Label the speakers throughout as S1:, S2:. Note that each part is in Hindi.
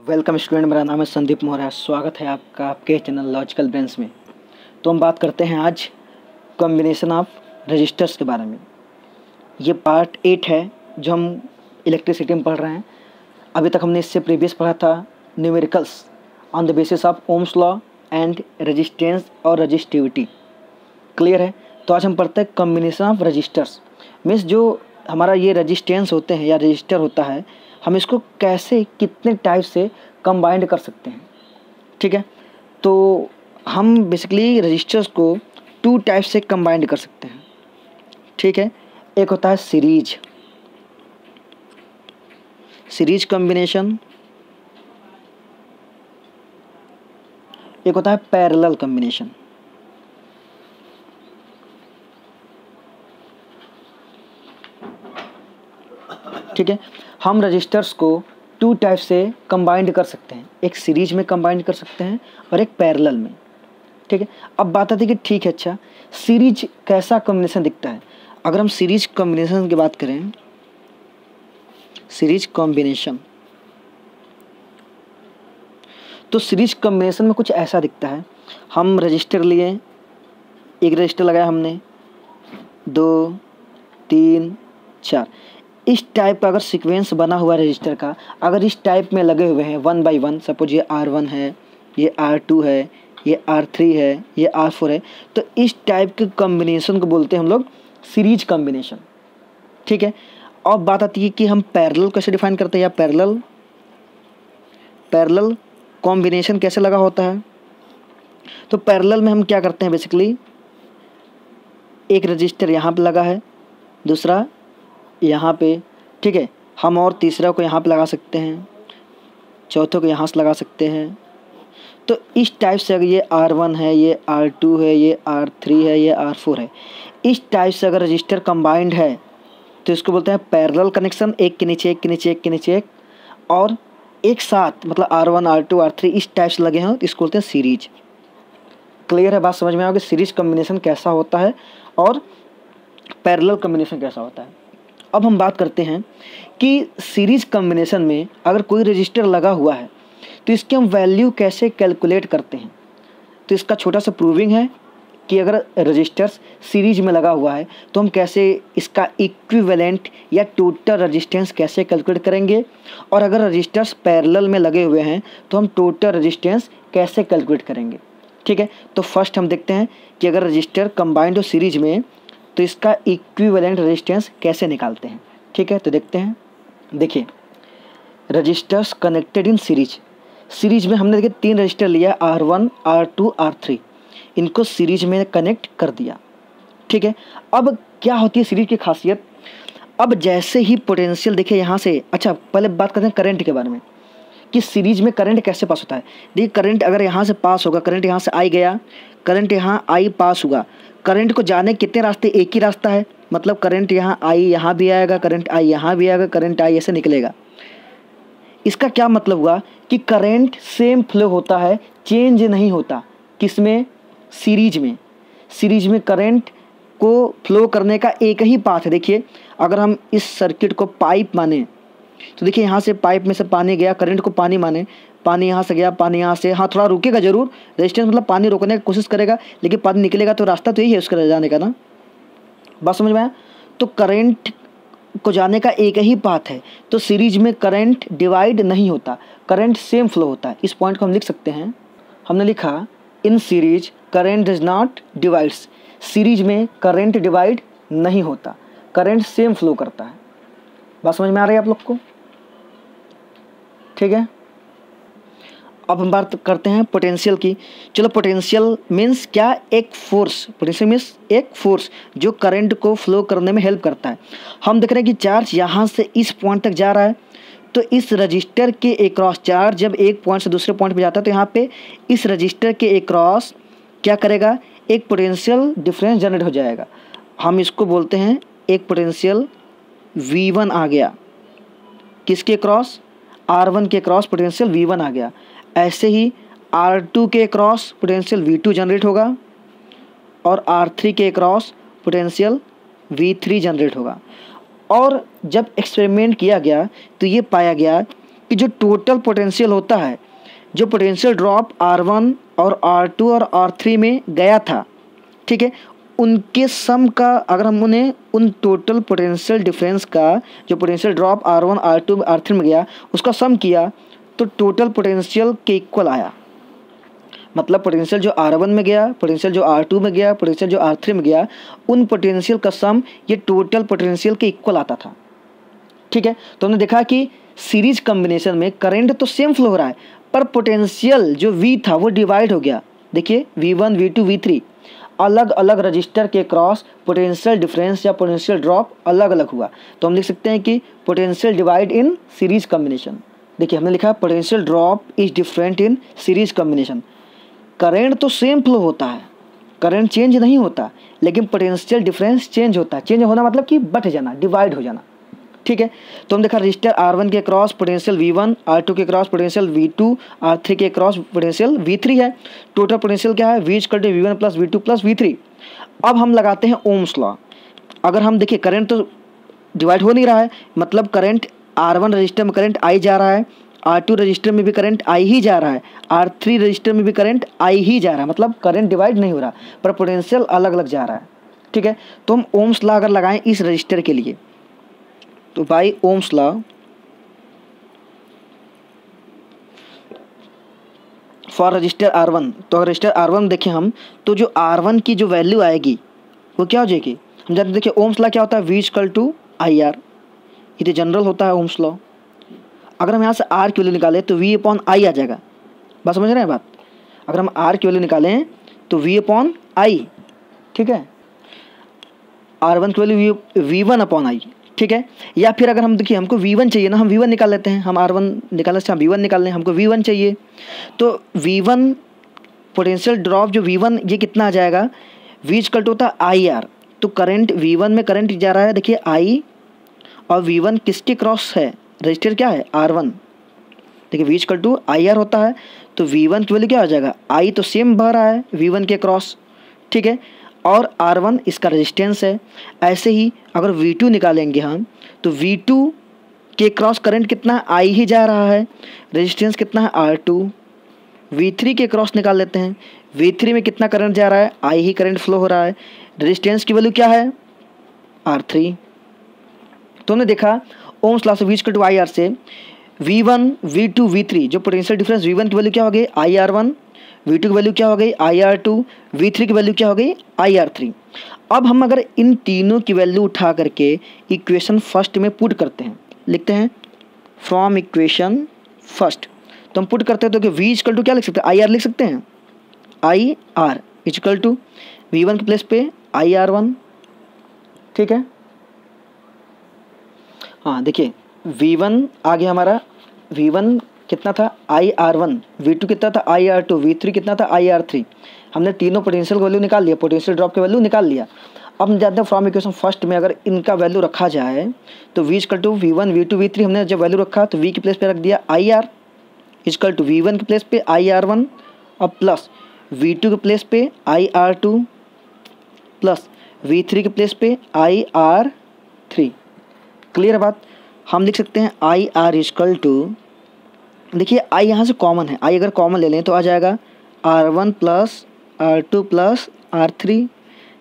S1: वेलकम स्टूडेंट, मेरा नाम है संदीप मौर्य। स्वागत है आपका आपके चैनल लॉजिकल ब्रेन्स में। तो हम बात करते हैं आज कॉम्बिनेशन ऑफ रजिस्टर्स के बारे में। ये पार्ट 8 है जो हम इलेक्ट्रिसिटी में पढ़ रहे हैं। अभी तक हमने इससे प्रीवियस पढ़ा था numericals on the basis of Ohm's law and resistance और रजिस्टिविटी। क्लियर है? तो आज हम पढ़ते हैं कॉम्बिनेशन ऑफ रजिस्टर्स। मीन्स जो हमारा ये रजिस्टेंस होते हैं या रजिस्टर होता है, हम इसको कैसे कितने टाइप से कंबाइंड कर सकते हैं। ठीक है, तो हम बेसिकली रजिस्टर्स को 2 टाइप से कंबाइंड कर सकते हैं। ठीक है, एक होता है सीरीज कॉम्बिनेशन, एक होता है पैरेलल कॉम्बिनेशन। ठीक है, हम रजिस्टर्स को 2 टाइप से कंबाइंड कर सकते हैं, एक सीरीज में कंबाइंड कर सकते हैं और एक पैरेलल में। ठीक है, अब बात आती है कि ठीक है, अच्छा सीरीज कैसा कॉम्बिनेशन दिखता है। अगर हम सीरीज कॉम्बिनेशन की बात करें, सीरीज कॉम्बिनेशन, तो सीरीज कॉम्बिनेशन में कुछ ऐसा दिखता है। हम रजिस्टर लिए, एक रजिस्टर लगाया हमने, 2 3 4, इस टाइप का अगर सीक्वेंस बना हुआ रजिस्टर का, अगर इस टाइप में लगे हुए हैं 1 बाई 1, सपोज ये R1 है, ये R2 है, ये R3 है, ये R4 है, तो इस टाइप के कॉम्बिनेशन को बोलते हैं हम लोग सीरीज कॉम्बिनेशन। ठीक है, अब बात आती है कि हम पैरेलल कैसे डिफाइन करते हैं या पैरेलल कॉम्बिनेशन कैसे लगा होता है। तो पैरेलल में हम क्या करते हैं, बेसिकली एक रजिस्टर यहाँ पे लगा है, दूसरा यहाँ पे। ठीक है, हम और तीसरा को यहाँ पे लगा सकते हैं, चौथे को यहाँ से लगा सकते हैं। तो इस टाइप से अगर ये R1 है, ये R2 है, ये R3 है, ये R4 है, इस टाइप से अगर रजिस्टर कंबाइंड है तो इसको बोलते हैं पैरेलल कनेक्शन। एक के नीचे एक के नीचे एक के नीचे एक, और एक साथ मतलब R1 R2 R3 इस टाइप से लगे हैं, तो इसको बोलते हैं सीरीज। क्लियर है? बात समझ में आ गई? सीरीज कॉम्बिनेशन कैसा होता है और पैरेलल कॉम्बिनेशन कैसा होता है। अब हम बात करते हैं कि सीरीज कॉम्बिनेशन में अगर कोई रजिस्टर लगा हुआ है तो इसके हम वैल्यू कैसे कैलकुलेट करते हैं। तो इसका छोटा सा प्रूविंग है कि अगर रजिस्टर्स सीरीज में लगा हुआ है तो हम कैसे इसका इक्विवेलेंट या टोटल रजिस्टेंस कैसे कैलकुलेट करेंगे, और अगर रजिस्टर्स पैरेलल में लगे हुए हैं तो हम टोटल रजिस्टेंस कैसे कैलकुलेट करेंगे। ठीक है, तो फर्स्ट हम देखते हैं कि अगर रजिस्टर कंबाइंड हो सीरीज में तो इसका इक्विवेलेंट रेजिस्टेंस कैसे निकालते हैं। ठीक है, तो देखते हैं। देखिए, रजिस्टर्स कनेक्टेड इन सीरीज में हमने देखिए 3 रजिस्टर लिया, R1 R2 R3, इनको सीरीज में कनेक्ट कर दिया। ठीक है, अब क्या होती है सीरीज की खासियत। अब जैसे ही पोटेंशियल देखिए यहाँ से, अच्छा पहले बात करते हैं करंट के बारे में कि सीरीज में करंट कैसे पास होता है। देखिए, करंट अगर यहाँ से पास होगा, करंट यहाँ से आई गया, करंट यहाँ आई पास हुआ, करंट को जाने कितने रास्ते, एक ही रास्ता है। मतलब करंट यहाँ आई यहाँ भी आएगा, करंट आई यहाँ भी आएगा, करंट आई ऐसे निकलेगा। इसका क्या मतलब हुआ कि करंट सेम फ्लो होता है, चेंज नहीं होता। किसमें? सीरीज में। सीरीज में करंट को फ्लो करने का एक ही पाथ है। देखिए, अगर हम इस सर्किट को पाइप माने तो देखिए यहाँ से पाइप में से पानी गया, करंट को पानी माने, पानी यहाँ से गया, पानी यहाँ से, हाँ थोड़ा रुकेगा जरूर, रेजिस्टेंस मतलब पानी रोकने की कोशिश करेगा, लेकिन पानी निकलेगा, तो रास्ता तो यही है उसका जाने का ना। बात समझ में आया? तो करंट को जाने का एक ही पाथ है, तो सीरीज में करंट डिवाइड नहीं होता, करंट सेम फ्लो होता है। इस पॉइंट को हम लिख सकते हैं, हमने लिखा in series current does not divides. Series में करंट डिवाइड नहीं होता, करंट सेम फ्लो करता है। बात समझ में आ रही है आप लोग को? ठीक है, अब हम बात करते हैं पोटेंशियल की। चलो, पोटेंशियल मीन्स क्या? एक फोर्स। पोटेंशियल मीन्स एक फोर्स जो करंट को फ्लो करने में हेल्प करता है। हम देख रहे हैं कि चार्ज यहाँ से इस पॉइंट तक जा रहा है, तो इस रजिस्टर के एक्रॉस चार्ज जब एक पॉइंट से दूसरे पॉइंट पे जाता है तो यहाँ पे इस रजिस्टर के एक्रॉस क्या करेगा, एक पोटेंशियल डिफरेंस जनरेट हो जाएगा। हम इसको बोलते हैं एक पोटेंशियल V1 आ गया। किसके क्रॉस? R1 के क्रॉस पोटेंशियल V1 आ गया। ऐसे ही R2 के क्रॉस पोटेंशियल V2 जनरेट होगा और R3 के क्रॉस पोटेंशियल V3 जनरेट होगा। और जब एक्सपेरिमेंट किया गया तो ये पाया गया कि जो टोटल पोटेंशियल होता है, जो पोटेंशियल ड्रॉप R1 और R2 और R3 में गया था, ठीक है, उनके सम का अगर हम उन्हें उन टोटल पोटेंशियल डिफरेंस का जो potential drop R1 R2 R3 में गया उसका सम किया तो टोटल पोटेंशियल के इक्वल आया। मतलब पोटेंशियल जो R1 में गया, पोटेंशियल जो R2 में गया, पोटेंशियल जो R3 में गया, उन पोटेंशियल का सम ये टोटल पोटेंशियल के इक्वल आता था। ठीक है, तो हमने देखा कि सीरीज कॉम्बिनेशन में करंट तो सेम फ्लो हो रहा है पर पोटेंशियल जो V था वो डिवाइड हो गया। देखिए V1 V2 V3 अलग अलग रजिस्टर के क्रॉस पोटेंशियल डिफरेंस या पोटेंशियल ड्रॉप अलग अलग हुआ। तो हम लिख सकते हैं कि potential divide in series combination. देखिए हमने लिखा potential drop is different in series combination. Current तो सेम फ्लो होता है, करंट चेंज नहीं होता, लेकिन पोटेंशियल डिफरेंस चेंज होता है। चेंज होना मतलब कि बट जाना, डिवाइड हो जाना। ठीक है, तो हम देखा रजिस्टर R1 के क्रॉस पोटेंशियल V1, R2 के क्रॉस पोटेंशियल V2, R3 के क्रॉस पोटेंशियल V3 है। टोटल पोटेंशियल क्या है? V = V1 + V2 + V3। अब हम लगाते हैं ओम्स लॉ। अगर हम देखिए करंट तो डिवाइड हो नहीं रहा है, मतलब करंट R1 रजिस्टर में करंट I जा रहा है, R2 रजिस्टर में भी करंट I ही जा रहा है, R3 रजिस्टर में भी करंट I ही जा रहा है, मतलब करंट डिवाइड नहीं हो रहा पर पोटेंशियल अलग अलग जा रहा है। ठीक है, तो हम ओम्स लॉ अगर लगाएं इस रजिस्टर के लिए तो by Ohm's law for resistor R1, तो अगर रजिस्टर R1 देखें हम तो जो R1 की जो वैल्यू आएगी वो क्या हो जाएगी? हम जानते देखिए ओम्स लॉ क्या होता है? V = IR, ये तो जनरल होता है ओम्स लॉ। अगर हम यहाँ से R की वैल्यू निकालें तो V/I आ जाएगा। बस समझ रहे हैं बात? अगर हम R की वैल्यू निकालें तो V/I, ठीक है, R1 की वैल्यू V1/I, ठीक है। या फिर अगर हम देखिए हमको V1 चाहिए ना, हम V1 निकाल लेते हैं, हम R1 निकालने से हम V1 निकाल लें, हमको V1 चाहिए तो V1 पोटेंशियल ड्रॉप जो V1 ये कितना आ जाएगा? V = होता है IR, तो करंट V1 में करंट जा रहा है देखिए I, और V1 किसके क्रॉस है? रजिस्टर क्या है? R1। देखिए V = IR होता है तो V1 की वैल्यू क्या हो जाएगा? I तो सेम बह रहा है V1 के क्रॉस, ठीक है, और R1 इसका रेजिस्टेंस है। ऐसे ही अगर V2 निकालेंगे हम तो V2 के क्रॉस करंट कितना है? I ही जा रहा है, रेजिस्टेंस कितना है? R2। V3 के क्रॉस निकाल लेते हैं, V3 में कितना करंट जा रहा है? I ही करंट फ्लो हो रहा है, रेजिस्टेंस की वैल्यू क्या है? R3। तो हमने देखा ओम्स लॉ से V = IR से V1 V2 V3 जो पोटेंशियल डिफरेंस V1 की वैल्यू क्या हो गई? IR1, V2 की वैल्यू क्या हो गई? IR2, V3 की वैल्यू क्या हो गई? IR3। अब हम अगर इन तीनों की वैल्यू उठा करके इक्वेशन फर्स्ट में पुट करते हैं, लिखते हैं फ्रॉम इक्वेशन फर्स्ट, तो हम पुट करते हैं तो कि V = क्या लिख सकते हैं? IR लिख सकते हैं, IR = V1 के प्लेस पे IR1, ठीक है। हाँ देखिए V1 आ गया हमारा, V1 कितना था? IR1, V2 कितना था? IR2, V3 कितना था? IR3। हमने तीनों पोटेंशियल वैल्यू निकाल लिया, पोटेंशियल ड्रॉप की वैल्यू निकाल लिया। अब हम जानते हैं फ्रॉम इक्वेशन फर्स्ट में अगर इनका वैल्यू रखा जाए तो V = V1 V2 V3 हमने जब वैल्यू रखा तो V के प्लेस पे रख दिया IR = V1 के प्लेस पे IR1 और प्लस V2 के प्लेस पे IR2 प्लस V3 के प्लेस पे IR3। क्लियर बात? हम लिख सकते हैं IR = देखिए I यहाँ से कॉमन है, I अगर कॉमन ले लें तो आ जाएगा R1 + R2 + R3।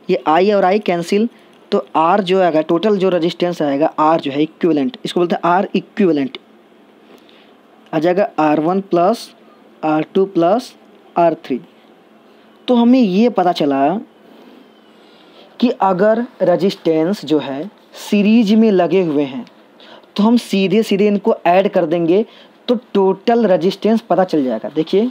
S1: ये I और I कैंसिल तो R जो आएगा टोटल जो रेजिस्टेंस आएगा R जो है इक्विवेलेंट, इसको बोलते हैं R इक्विवेलेंट, आ जाएगा R1 + R2 + R3। तो हमें ये पता चला कि अगर रेजिस्टेंस जो है सीरीज में लगे हुए हैं तो हम सीधे सीधे इनको ऐड कर देंगे तो टोटल रेजिस्टेंस पता चल जाएगा। देखिए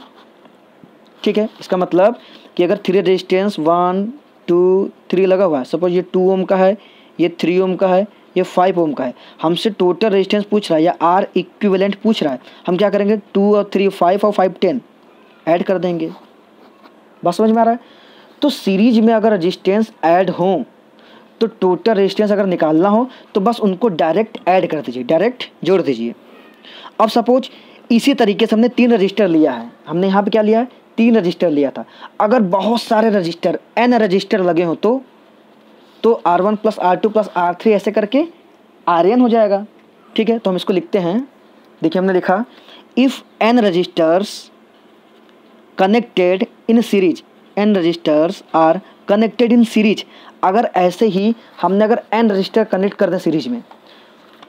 S1: ठीक है, इसका मतलब कि अगर 3 रेजिस्टेंस 1 2 3 लगा हुआ है, सपोज ये 2 ओम का है, ये 3 ओम का है, ये 5 ओम का है, हमसे टोटल रेजिस्टेंस पूछ रहा है या R इक्विवेलेंट पूछ रहा है, हम क्या करेंगे 2 और 3 5 और 5 10 ऐड कर देंगे। बस समझ में आ रहा है? तो सीरीज में अगर रेजिस्टेंस ऐड हो तो टोटल रेजिस्टेंस अगर निकालना हो तो बस उनको डायरेक्ट ऐड कर दीजिए, डायरेक्ट जोड़ दीजिए। अब सपोज इसी तरीके से हमने 3 रजिस्टर लिया है, हमने यहाँ पे क्या लिया है? 3 रजिस्टर लिया था। अगर बहुत सारे रजिस्टर n रजिस्टर लगे हों तो R1 + R2 + R3 ऐसे करके Rn हो जाएगा। ठीक है, तो हम इसको लिखते हैं देखिए हमने लिखा if n resistors connected in series, n resistors are connected in series, अगर ऐसे ही हमने अगर n रजिस्टर कनेक्ट कर दें सीरीज में,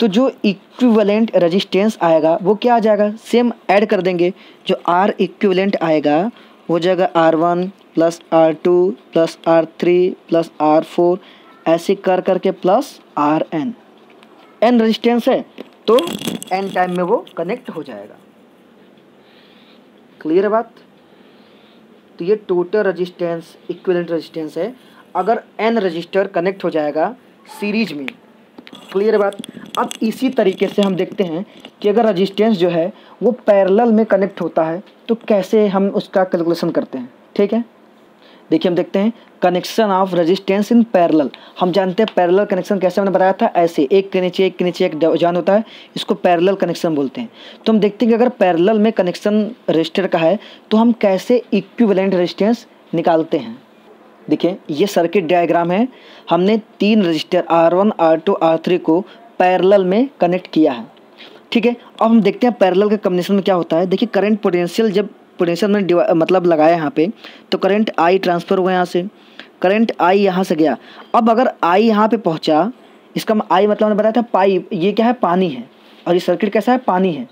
S1: तो जो इक्विवेलेंट रेजिस्टेंस आएगा वो क्या आ जाएगा, सेम ऐड कर देंगे। जो R इक्विवेलेंट आएगा वो जाएगा R1 plus R2 plus R3 plus R4 ऐसे कर करके प्लस Rn। n रेजिस्टेंस है तो n टाइम में वो कनेक्ट हो जाएगा। क्लियर है बात? तो ये टोटल रेजिस्टेंस इक्विवेलेंट रेजिस्टेंस है अगर n रजिस्टर कनेक्ट हो जाएगा सीरीज में। क्लियर बात? अब इसी तरीके से हम देखते हैं कि अगर रेजिस्टेंस जो है वो पैरेलल में कनेक्ट होता है तो कैसे हम उसका कैलकुलेशन करते हैं। ठीक है, देखिए हम देखते हैं connection of resistance in parallel. हम जानते हैं पैरेलल कनेक्शन कैसे हमने बताया था, ऐसे एक के नीचे एक जान होता है, इसको पैरेलल कनेक्शन बोलते हैं। तो हम देखते हैं कि अगर पैरेलल में कनेक्शन रजिस्टर का है तो हम कैसे इक्विवेलेंट रेजिस्टेंस निकालते हैं। देखिए ये सर्किट डायग्राम है, हमने 3 रजिस्टर R1 R2 R3 को पैरेलल में कनेक्ट किया है। ठीक है, अब हम देखते हैं पैरेलल के कॉम्बिनेशन में क्या होता है। देखिए करंट पोटेंशियल, जब पोटेंशियल में मतलब लगाया यहाँ पे तो करंट I ट्रांसफ़र हुआ, यहाँ से करंट I यहाँ से गया। अब अगर I यहाँ पे पहुँचा, इसका I मतलब हमने बताया था पाइप, ये क्या है, पानी है, और ये सर्किट कैसा है, पानी है।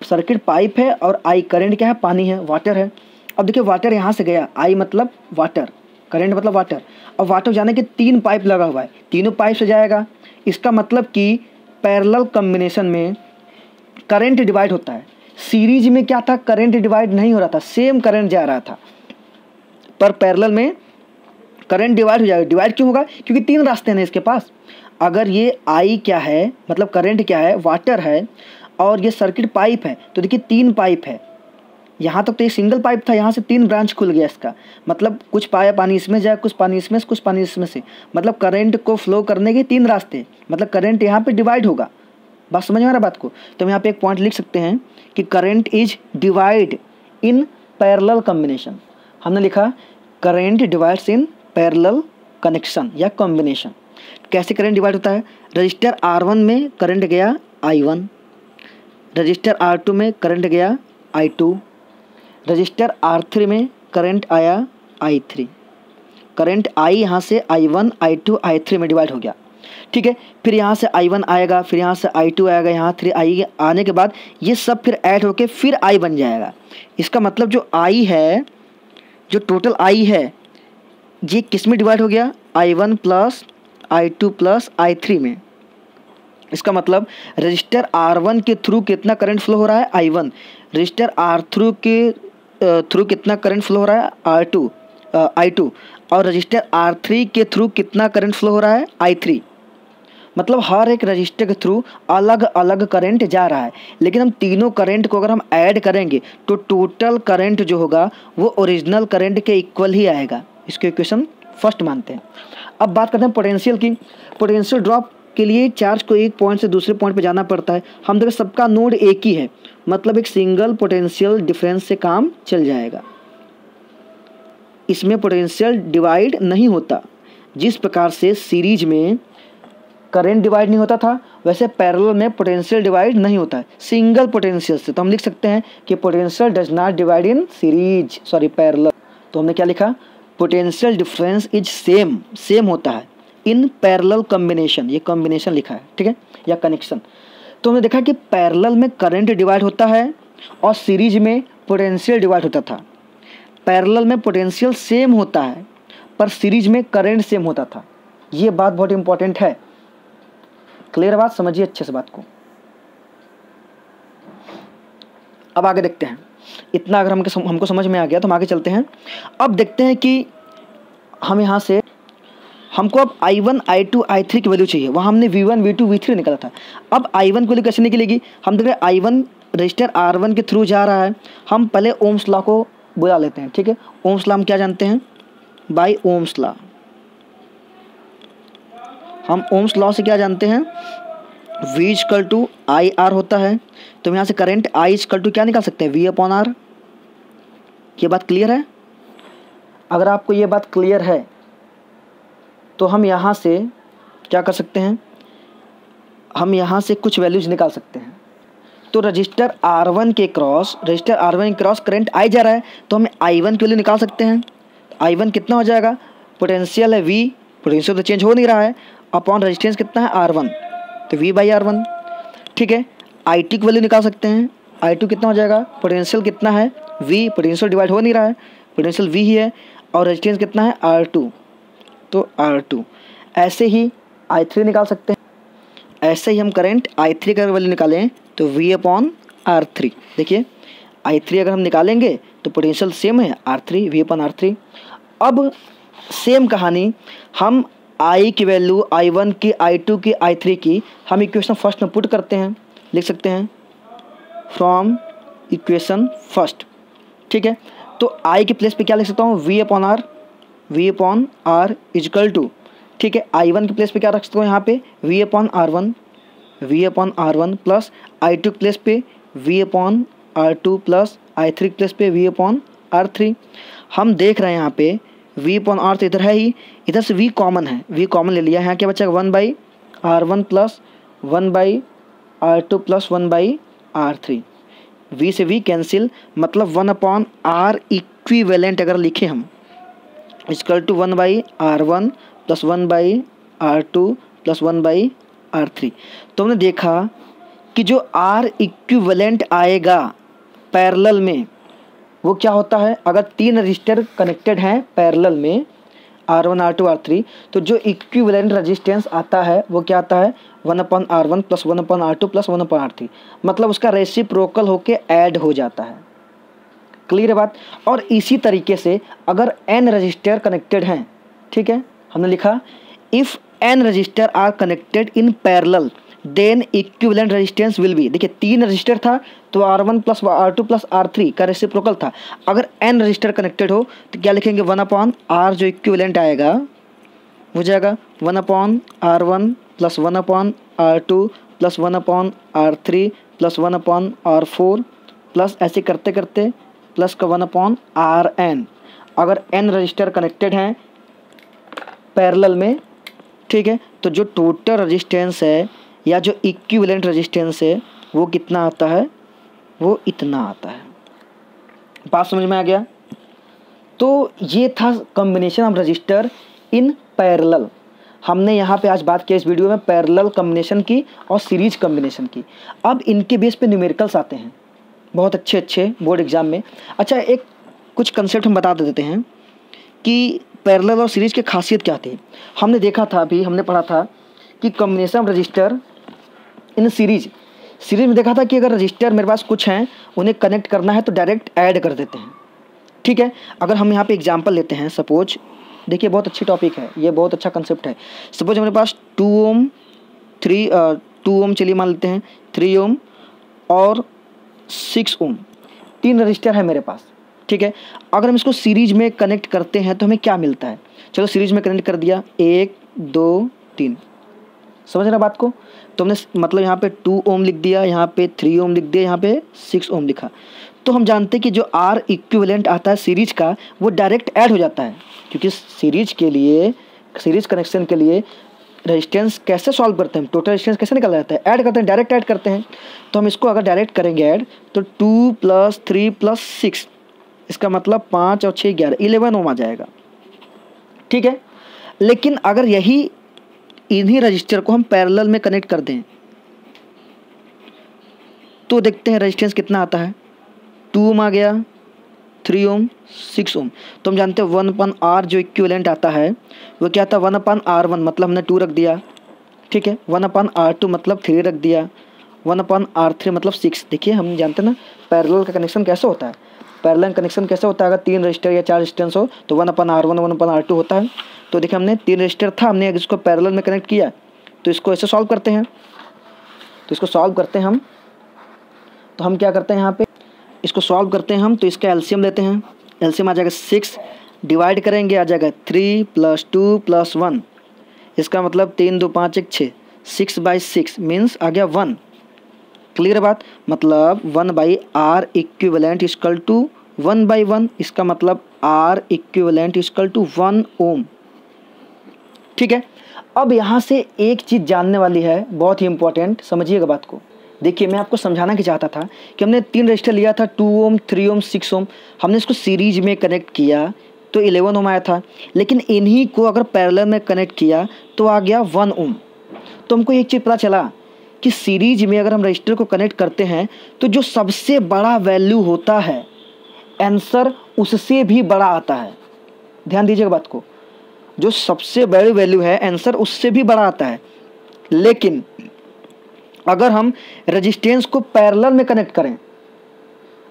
S1: सर्किट पाइप है और I करंट क्या है, पानी है, वाटर है। अब देखिए वाटर यहाँ से गया, I मतलब वाटर, करंट मतलब वाटर। अब वाटर जाने के 3 पाइप लगा हुआ है, तीनों पाइप से जाएगा। इसका मतलब कि पैरेलल कॉम्बिनेशन में करंट डिवाइड होता है। सीरीज में क्या था, करंट डिवाइड नहीं हो रहा था, सेम करंट जा रहा था, पर पैरेलल में करंट डिवाइड हो जाएगा। डिवाइड क्यों होगा, क्योंकि 3 रास्ते हैं इसके पास। अगर ये I क्या है, मतलब करंट क्या है, वाटर है, और ये सर्किट पाइप है, तो देखिए 3 पाइप है। यहाँ तक तो ये सिंगल पाइप था, यहाँ से 3 ब्रांच खुल गया इसका, मतलब कुछ पानी इसमें जाए, कुछ पानी इसमें से, कुछ पानी इसमें से, मतलब करंट को फ्लो करने के 3 रास्ते, मतलब करंट यहाँ पे डिवाइड होगा। बात समझ में आ रहा है बात को? तो हम यहाँ पे एक पॉइंट लिख सकते हैं कि current is divide in parallel combination. हमने लिखा current divides in parallel connection या कॉम्बिनेशन। कैसे करंट डिवाइड होता है, रजिस्टर R1 में करंट गया I1, रजिस्टर R2 में करंट गया I2, रजिस्टर R3 में करंट आया I3। करंट I यहाँ से I1 I2 I3 में डिवाइड हो गया। ठीक है, फिर यहाँ से I1 आएगा, फिर यहाँ से I2 आएगा, यहाँ 3 I आने के बाद ये सब फिर ऐड होके फिर I बन जाएगा। इसका मतलब जो I है, जो टोटल I है, ये किस में डिवाइड हो गया, I1 plus I2 plus I3 में। इसका मतलब रजिस्टर R1 के थ्रू कितना करंट फ्लो हो रहा है, I1, रजिस्टर R3 के थ्रू कितना करंट फ्लो हो रहा है, I2, और रजिस्टर R3 के थ्रू कितना करंट फ्लो हो रहा है, I3। मतलब हर एक रजिस्टर के थ्रू अलग अलग करंट जा रहा है, लेकिन हम तीनों करंट को अगर हम ऐड करेंगे तो टोटल करंट जो होगा वो ओरिजिनल करंट के इक्वल ही आएगा। इसको इक्वेशन फर्स्ट मानते हैं। अब बात करते हैं पोटेंशियल की। पोटेंशियल ड्रॉप के लिए चार्ज को एक पॉइंट से दूसरे पॉइंट पे जाना पड़ता है। हम देखिए सबका नोड एक ही है, मतलब एक सिंगल पोटेंशियल डिफरेंस से काम चल जाएगा। इसमें पोटेंशियल डिवाइड नहीं होता। जिस प्रकार से सीरीज में करंट डिवाइड नहीं होता था, वैसे पैरेलल में पोटेंशियल डिवाइड नहीं होता है सिंगल पोटेंशियल से। तो हम लिख सकते हैं कि potential does not divide in series, parallel. तो हमने क्या लिखा, पोटेंशियल डिफरेंस इज सेम होता है इन पैरेलल कॉम्बिनेशन। ये कॉम्बिनेशन लिखा है, ठीक है, या कनेक्शन। तो हमने देखा कि पैरेलल में करंट डिवाइड होता है और सीरीज में पोटेंशियल डिवाइड होता था। पैरेलल में पोटेंशियल सेम होता है पर सीरीज में करंट सेम होता था। ये बात बहुत इंपॉर्टेंट है। क्लियर बात, समझिए अच्छे से बात को। अब आगे देखते हैं। इतना अगर हमको समझ में आ गया तो हम आगे चलते हैं। अब देखते हैं कि हम यहाँ से हमको अब I1 I2 I3 की वैल्यू चाहिए। वहाँ हमने V1 V2 V3 निकाला था। अब I1 की वैल्यू कैसे निकलेगी, हम देख रहे हैं I1 रजिस्टर R1 के थ्रू जा रहा है। हम पहले ओम्स लॉ को बुला लेते हैं, ठीक है। ओम्स लॉ हम क्या जानते हैं, बाय ओम्स लॉ। हम ओम्स लॉ से क्या जानते हैं, V = IR होता है। तो हम यहाँ से करंट I = क्या निकाल सकते हैं, V/R। ये बात क्लियर है? अगर आपको ये बात क्लियर है तो हम यहाँ से क्या कर सकते हैं, हम यहाँ से कुछ वैल्यूज निकाल सकते हैं। तो रजिस्टर R1 के क्रॉस करंट आई जा रहा है, तो हम I1 की वैल्यू निकाल सकते हैं। I1 कितना हो जाएगा, पोटेंशियल है V, पोटेंशियल तो चेंज हो नहीं रहा है, अपॉन रेजिस्टेंस कितना है R1, तो V/R1। ठीक है, I2 की वैल्यू निकाल सकते हैं। I2 कितना हो जाएगा, पोटेंशियल कितना है V, पोटेंशियल डिवाइड हो नहीं रहा है, पोटेंशियल V ही है, और रेजिस्टेंस कितना है R2, तो R2। ऐसे ही I3 निकाल सकते हैं। ऐसे ही हम करंट I3 का वैल्यू निकालें तो V/R3। देखिए I3 अगर हम निकालेंगे तो पोटेंशियल सेम है R3, V/R3। अब सेम कहानी हम I की वैल्यू I1 की, I2 की, I3 की हम इक्वेशन फर्स्ट में पुट करते हैं, लिख सकते हैं फ्रॉम इक्वेशन फर्स्ट। ठीक है, तो I के प्लेस पे क्या लिख सकता हूँ, V/R इजकल टू, ठीक है, I1 के प्लेस पे क्या रख सकता हूँ यहाँ पे V/R1 प्लस I2 के प्लेस पे V/R2 प्लस I3 के प्लेस पे V/R3। हम देख रहे हैं यहाँ पे V/R तो इधर है ही, इधर से V कॉमन है, V कॉमन ले लिया, यहाँ क्या बचा 1/R1 plus 1/R2 plus 1/R3। V से V कैंसिल, मतलब 1/R इक्विवेलेंट अगर लिखे हम equal to 1/R1 plus 1/R2 plus 1/R3। तो हमने देखा कि जो R इक्विवेलेंट आएगा पैरेलल में वो क्या होता है, अगर 3 रजिस्टर कनेक्टेड हैं पैरेलल में R1 R2 R3, तो जो इक्विवेलेंट रेजिस्टेंस आता है वो क्या आता है 1/R1 plus 1/R2 plus 1/R3, मतलब उसका रेसिप्रोकल होके ऐड हो जाता है। क्लियर है बात। और इसी तरीके से अगर n रजिस्टर कनेक्टेड हैं, ठीक है, हमने लिखा if n resistor are connected in parallel then equivalent resistance will be. देखिए 3 रजिस्टर था तो R1 plus R2 plus R3 का रेसिप्रोकल था। अगर n रजिस्टर कनेक्टेड हो तो क्या लिखेंगे 1/R, जो इक्विवेलेंट आएगा हो जाएगा 1/R1 plus 1/R2 plus 1/R3 plus 1/R4 plus ऐसे करते करते प्लस का 1/Rn। अगर n रजिस्टर कनेक्टेड हैं पैरेलल में, ठीक है, तो जो टोटल रेजिस्टेंस है या जो इक्विवेलेंट रेजिस्टेंस है वो कितना आता है, वो इतना आता है। बात समझ में आ गया। तो ये था combination of register in parallel. हमने यहाँ पे आज बात की इस वीडियो में पैरेलल कॉम्बिनेशन की और सीरीज कॉम्बिनेशन की। अब इनके बेस पे न्यूमेरिकल्स आते हैं बहुत अच्छे अच्छे बोर्ड एग्जाम में। अच्छा, एक कुछ कंसेप्ट हम बता देते हैं कि पैरेलल और सीरीज की खासियत क्या थी। हमने देखा था, अभी हमने पढ़ा था कि combination of register in series में देखा था कि अगर रजिस्टर मेरे पास कुछ हैं उन्हें कनेक्ट करना है तो डायरेक्ट ऐड कर देते हैं। ठीक है, अगर हम यहाँ पे एग्जांपल लेते हैं, सपोज देखिए बहुत अच्छी टॉपिक है, ये बहुत अच्छा कंसेप्ट है। सपोज हमारे पास 2 ओम 2 ओम चलिए मान लेते हैं, 3 ओम और 6 ओम, 3 रजिस्टर है मेरे पास। ठीक है, अगर हम इसको सीरीज में कनेक्ट करते हैं तो हमें क्या मिलता है। चलो सीरीज में कनेक्ट कर दिया, 1 2 3, समझ रहे बात को। तो हमने मतलब यहाँ पे 2 ओम लिख दिया, यहाँ पे 3 ओम लिख दिया, यहाँ पे 6 ओम लिखा। तो हम जानते हैं कि जो R इक्विवेलेंट आता है सीरीज का वो डायरेक्ट ऐड हो जाता है, क्योंकि सीरीज कनेक्शन के लिए रेजिस्टेंस कैसे सॉल्व करते हैं, टोटल रेजिस्टेंस कैसे निकल जाता है, ऐड करते हैं, डायरेक्ट ऐड करते हैं। तो हम इसको अगर डायरेक्ट करेंगे ऐड तो 2 + 3 + 6, इसका मतलब 5 और 6 11 ओम आ जाएगा। ठीक है, लेकिन अगर यही इन्हीं रजिस्टर को हम पैरेलल में कनेक्ट कर दें तो देखते हैं रेजिस्टेंस कितना आता है, 2 ओम आ गया, 3 ओम, 6 ओम। तो हम जानते हैं 1/R जो इक्विवेलेंट आता है वो क्या था 1/R1, मतलब हमने 2 रख दिया। ठीक है, 1/R2 मतलब 3 रख दिया, 1/R3 मतलब 6। देखिए हम जानते हैं ना पैरेलल का कनेक्शन कैसे होता है, पैरेलल कनेक्शन कैसे होता है, अगर 3 रजिस्टर या 4 रेजिस्टेंस हो तो 1/R1 1/R2 होता है। तो देखिए हमने 3 रजिस्टर था, हमने इसको पैरेलल में कनेक्ट किया, तो इसको ऐसे सॉल्व करते हैं। तो इसको सॉल्व करते हैं हम, तो हम क्या करते हैं यहाँ पे इसको सॉल्व करते हैं हम, तो इसका एलसीएम लेते हैं। एलसीएम आ जाएगा 6, डिवाइड करेंगे आ जाएगा 3 + 2 + 1, इसका मतलब 3 2 5 1 6, 6/6 मीन्स आ गया 1। क्लियर बात, मतलब 1/R इक्विवेलेंट इक्वल टू 1/1, इसका मतलब R इक्विवेलेंट इक्वल टू 1 ओम। ठीक है, अब यहाँ से एक चीज़ जानने वाली है बहुत ही इंपॉर्टेंट, समझिएगा बात को। देखिए मैं आपको समझाना क्या चाहता था कि हमने 3 रजिस्टर लिया था, 2 ओम, 3 ओम, 6 ओम। हमने इसको सीरीज में कनेक्ट किया तो 11 ओम आया था, लेकिन इन्हीं को अगर पैरेलल में कनेक्ट किया तो आ गया 1 ओम। तो हमको एक चीज़ पता चला कि सीरीज में अगर हम रजिस्टर को कनेक्ट करते हैं तो जो सबसे बड़ा वैल्यू होता है आंसर उससे भी बड़ा आता है। ध्यान दीजिएगा बात को, जो सबसे बड़ी वैल्यू है आंसर उससे भी बड़ा आता है। लेकिन अगर हम रेजिस्टेंस को पैरेलल में कनेक्ट करें,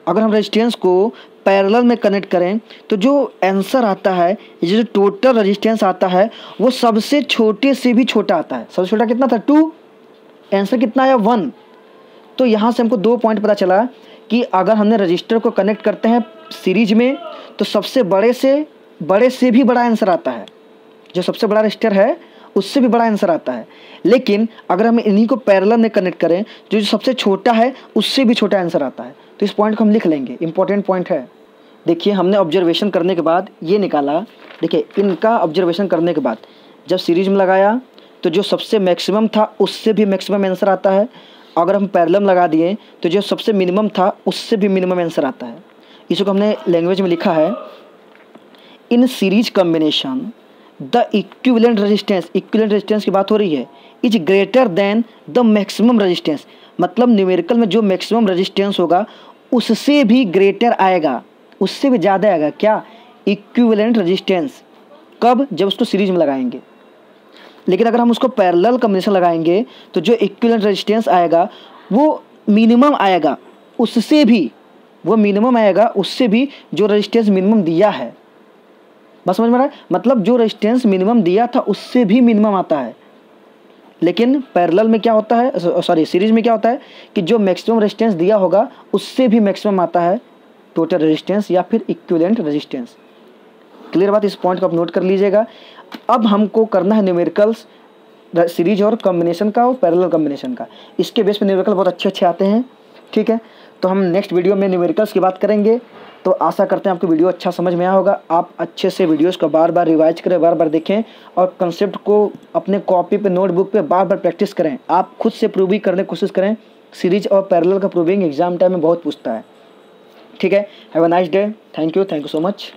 S1: अगर हम रेजिस्टेंस को पैरेलल में कनेक्ट करें तो जो आंसर आता है, जो टोटल रेजिस्टेंस आता है वो सबसे छोटे से भी छोटा आता है। सबसे छोटा कितना था 2, आंसर कितना आया 1। तो यहाँ से हमको 2 पॉइंट पता चला कि अगर हमने रजिस्टर को कनेक्ट करते हैं सीरीज में तो सबसे बड़े से भी बड़ा आंसर आता है। जो सबसे बड़ा रजिस्टर है उससे भी बड़ा आंसर आता है। लेकिन अगर हम इन्हीं को पैरेलल में कनेक्ट करें जो सबसे छोटा है उससे भी छोटा आंसर आता है। तो इस पॉइंट को हम लिख लेंगे, इंपॉर्टेंट पॉइंट है। देखिए हमने ऑब्जर्वेशन करने के बाद ये निकाला, देखिए इनका ऑब्जर्वेशन करने के बाद जब सीरीज में लगाया तो जो सबसे मैक्सिमम था उससे भी मैक्सिमम आंसर आता है। अगर हम पैरेलल लगा दिए तो जो सबसे मिनिमम था उससे भी मिनिमम आंसर आता है। इसको हमने लैंग्वेज में लिखा है, in series combination the equivalent resistance की बात हो रही है, is greater than the maximum resistance. मतलब न्यूमेरिकल में जो मैक्सिमम रेजिस्टेंस होगा उससे भी ग्रेटर आएगा, उससे भी ज़्यादा आएगा। क्या? Equivalent resistance. कब? जब उसको सीरीज में लगाएंगे। लेकिन अगर हम उसको पैरेलल कॉम्बिनेशन लगाएंगे तो जो इक्विवेलेंट रेजिस्टेंस आएगा वो मिनिमम आएगा, उससे भी वो मिनिमम आएगा, उससे भी जो रेजिस्टेंस मिनिमम दिया है। बस समझ में आ रहा है? मतलब जो रेजिस्टेंस मिनिमम दिया था उससे भी मिनिमम आता है। लेकिन पैरेलल में क्या होता है, सॉरी सीरीज में क्या होता है कि जो मैक्सिमम रेजिस्टेंस दिया होगा उससे भी मैक्सिमम आता है टोटल रेजिस्टेंस या फिर इक्विवेलेंट रेजिस्टेंस। क्लियर बात? इस पॉइंट को आप नोट कर लीजिएगा। अब हमको करना है न्यूमेरिकल्स सीरीज और कॉम्बिनेशन का और पैरेलल कॉम्बिनेशन का। इसके बेस पे न्यूमेरिकल बहुत अच्छे आते हैं। ठीक है, तो हम नेक्स्ट वीडियो में न्यूमेरिकल्स की बात करेंगे। तो आशा करते हैं आपको वीडियो अच्छा समझ में आया होगा। आप अच्छे से वीडियोस को बार बार रिवाइज करें, बार बार देखें और कंसेप्ट को अपने कॉपी पे, नोटबुक पे बार बार प्रैक्टिस करें। आप खुद से प्रूव भी करने की कोशिश करें। सीरीज और पैरेलल का प्रूविंग एग्जाम टाइम में बहुत पूछता है। ठीक है, have a nice day. Thank you so much.